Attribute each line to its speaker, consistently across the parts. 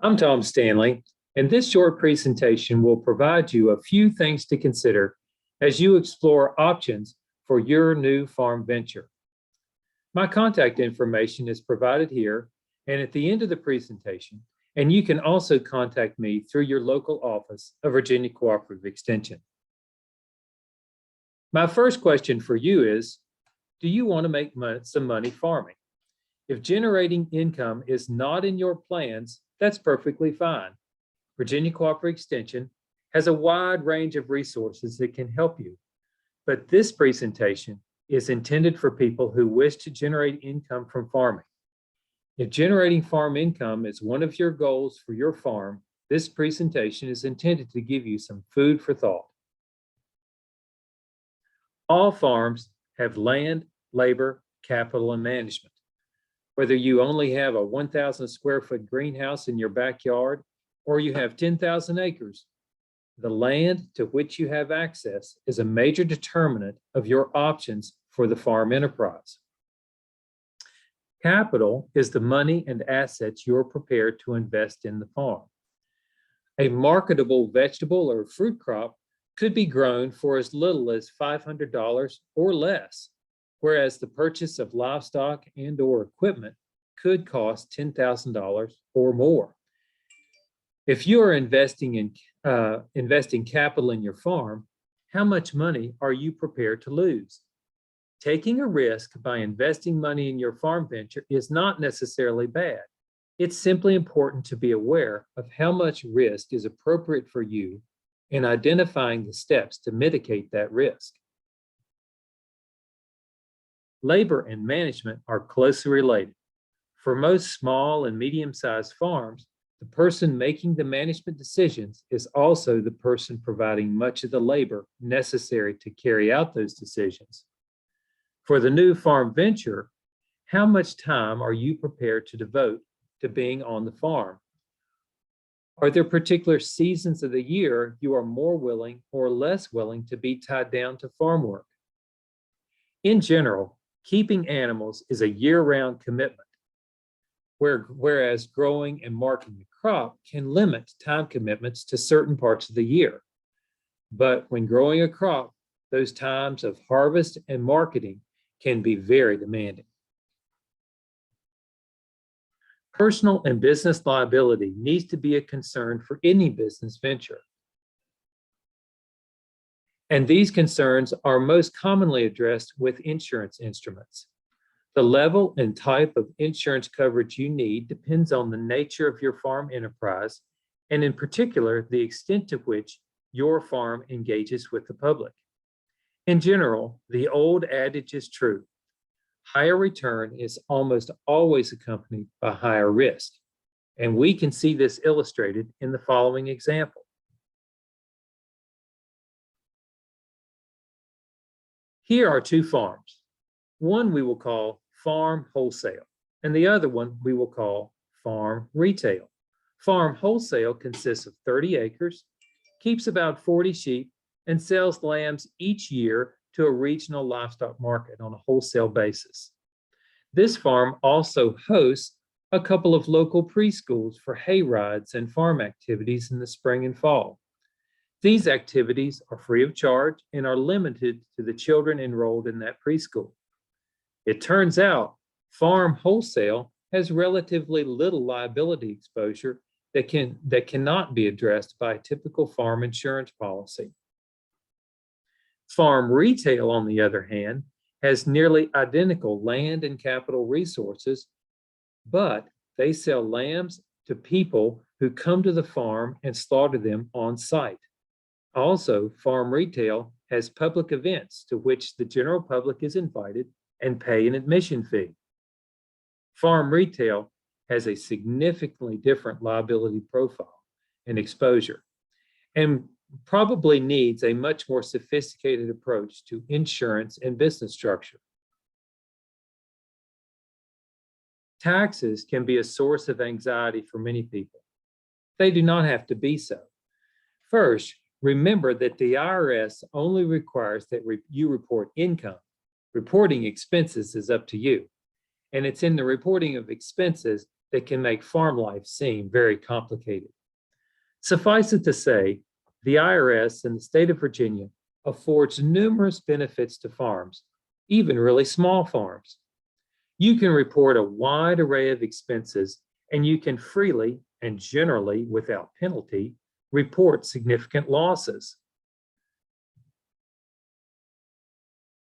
Speaker 1: I'm Tom Stanley, and this short presentation will provide you a few things to consider as you explore options for your new farm venture. My contact information is provided here and at the end of the presentation, and you can also contact me through your local office of Virginia Cooperative Extension. My first question for you is, do you want to make some money farming? If generating income is not in your plans, that's perfectly fine. Virginia Cooperative Extension has a wide range of resources that can help you, but this presentation is intended for people who wish to generate income from farming. If generating farm income is one of your goals for your farm, this presentation is intended to give you some food for thought. All farms have land, labor, capital, and management. Whether you only have a 1,000 square foot greenhouse in your backyard or you have 10,000 acres, the land to which you have access is a major determinant of your options for the farm enterprise. Capital is the money and assets you're prepared to invest in the farm. A marketable vegetable or fruit crop could be grown for as little as $500 or less, whereas the purchase of livestock and/or equipment could cost $10,000 or more. If you are investing capital in your farm, how much money are you prepared to lose? Taking a risk by investing money in your farm venture is not necessarily bad. It's simply important to be aware of how much risk is appropriate for you and identifying the steps to mitigate that risk. Labor and management are closely related. For most small and medium-sized farms, the person making the management decisions is also the person providing much of the labor necessary to carry out those decisions. For the new farm venture, how much time are you prepared to devote to being on the farm? Are there particular seasons of the year you are more willing or less willing to be tied down to farm work? In general, keeping animals is a year-round commitment, whereas growing and marketing a crop can limit time commitments to certain parts of the year. But when growing a crop, those times of harvest and marketing can be very demanding. Personal and business liability needs to be a concern for any business venture. And these concerns are most commonly addressed with insurance instruments. The level and type of insurance coverage you need depends on the nature of your farm enterprise, and in particular, the extent to which your farm engages with the public. In general, the old adage is true. Higher return is almost always accompanied by higher risk, and we can see this illustrated in the following example. Here are two farms. One we will call farm wholesale, and the other one we will call farm retail. Farm wholesale consists of 30 acres, keeps about 40 sheep, and sells lambs each year to a regional livestock market on a wholesale basis. This farm also hosts a couple of local preschools for hay rides and farm activities in the spring and fall. These activities are free of charge and are limited to the children enrolled in that preschool. It turns out farm wholesale has relatively little liability exposure that cannot be addressed by a typical farm insurance policy. Farm retail, on the other hand, has nearly identical land and capital resources, but they sell lambs to people who come to the farm and slaughter them on site. Also, farm retail has public events to which the general public is invited and pay an admission fee. Farm retail has a significantly different liability profile and exposure, and probably needs a much more sophisticated approach to insurance and business structure. Taxes can be a source of anxiety for many people. They do not have to be so. First, remember that the IRS only requires that you report income. Reporting expenses is up to you. And it's in the reporting of expenses that can make farm life seem very complicated. Suffice it to say, the IRS in the state of Virginia affords numerous benefits to farms, even really small farms. You can report a wide array of expenses, and you can freely and generally without penalty report significant losses.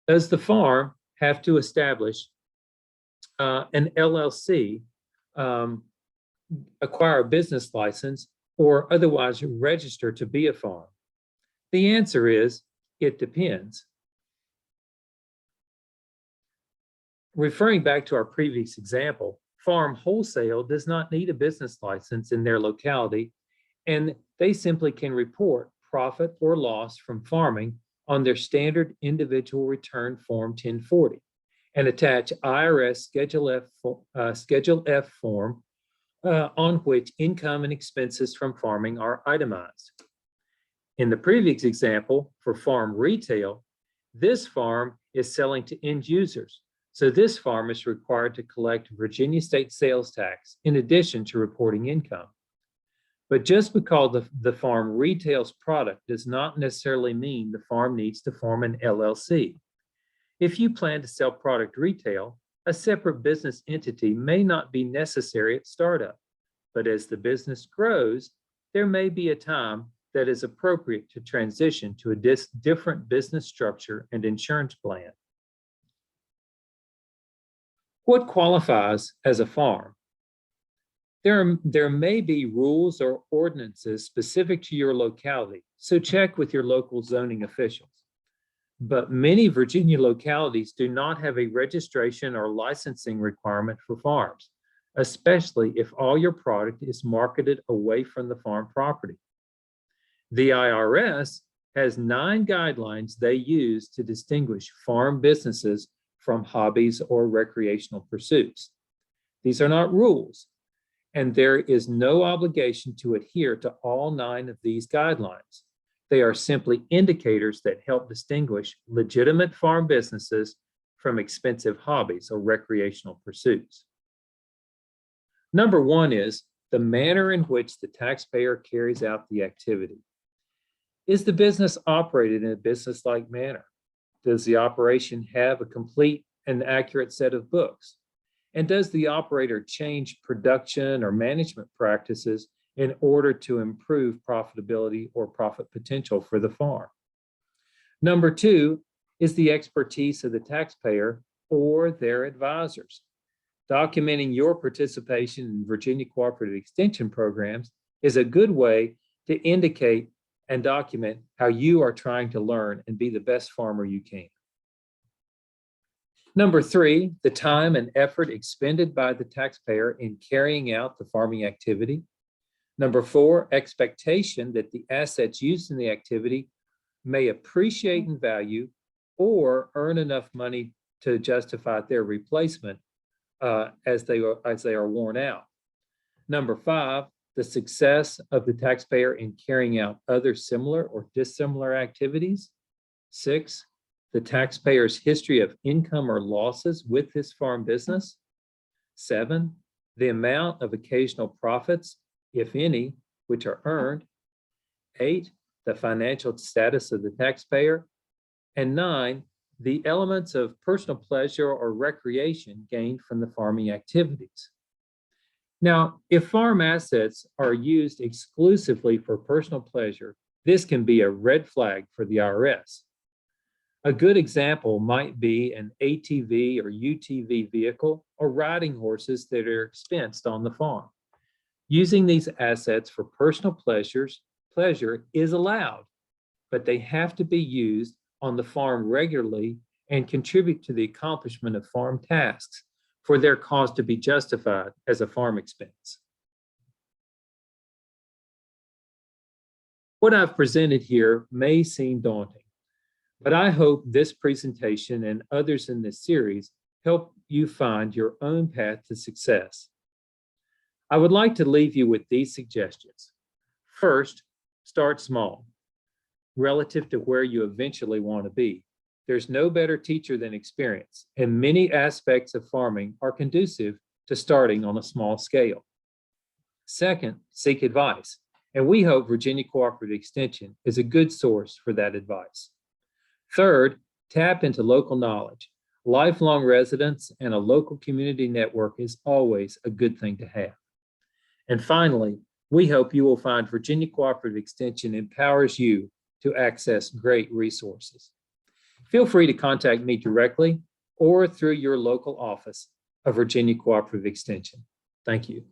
Speaker 1: Does the farm have to establish an LLC, acquire a business license, or otherwise register to be a farm? The answer is, it depends. Referring back to our previous example, farm wholesale does not need a business license in their locality, and they simply can report profit or loss from farming on their standard individual return form 1040 and attach IRS Schedule F form on which income and expenses from farming are itemized. In the previous example, for farm retail, this farm is selling to end users. So this farm is required to collect Virginia state sales tax in addition to reporting income. But just because the farm retails product does not necessarily mean the farm needs to form an LLC. If you plan to sell product retail, a separate business entity may not be necessary at startup. But as the business grows, there may be a time that is appropriate to transition to a different business structure and insurance plan. What qualifies as a farm? There may be rules or ordinances specific to your locality, so check with your local zoning officials. But many Virginia localities do not have a registration or licensing requirement for farms, especially if all your product is marketed away from the farm property. The IRS has 9 guidelines they use to distinguish farm businesses from hobbies or recreational pursuits. These are not rules, and there is no obligation to adhere to all 9 of these guidelines. They are simply indicators that help distinguish legitimate farm businesses from expensive hobbies or recreational pursuits. Number 1 is the manner in which the taxpayer carries out the activity. Is the business operated in a business-like manner? Does the operation have a complete and accurate set of books? And does the operator change production or management practices in order to improve profitability or profit potential for the farm? Number 2 is the expertise of the taxpayer or their advisors. Documenting your participation in Virginia Cooperative Extension programs is a good way to indicate and document how you are trying to learn and be the best farmer you can. Number 3, the time and effort expended by the taxpayer in carrying out the farming activity. Number 4, expectation that the assets used in the activity may appreciate in value or earn enough money to justify their replacement as they are worn out. Number 5, the success of the taxpayer in carrying out other similar or dissimilar activities. 6, the taxpayer's history of income or losses with this farm business. 7, the amount of occasional profits, if any, which are earned. 8, the financial status of the taxpayer. And 9, the elements of personal pleasure or recreation gained from the farming activities. Now, if farm assets are used exclusively for personal pleasure, this can be a red flag for the IRS. A good example might be an ATV or UTV vehicle or riding horses that are expensed on the farm. Using these assets for personal pleasure is allowed, but they have to be used on the farm regularly and contribute to the accomplishment of farm tasks for their cost to be justified as a farm expense. What I've presented here may seem daunting, but I hope this presentation and others in this series help you find your own path to success. I would like to leave you with these suggestions. First, start small, relative to where you eventually want to be. There's no better teacher than experience, and many aspects of farming are conducive to starting on a small scale. Second, seek advice, and we hope Virginia Cooperative Extension is a good source for that advice. Third, tap into local knowledge. Lifelong residence and a local community network is always a good thing to have. And finally, we hope you will find Virginia Cooperative Extension empowers you to access great resources. Feel free to contact me directly or through your local office of Virginia Cooperative Extension. Thank you.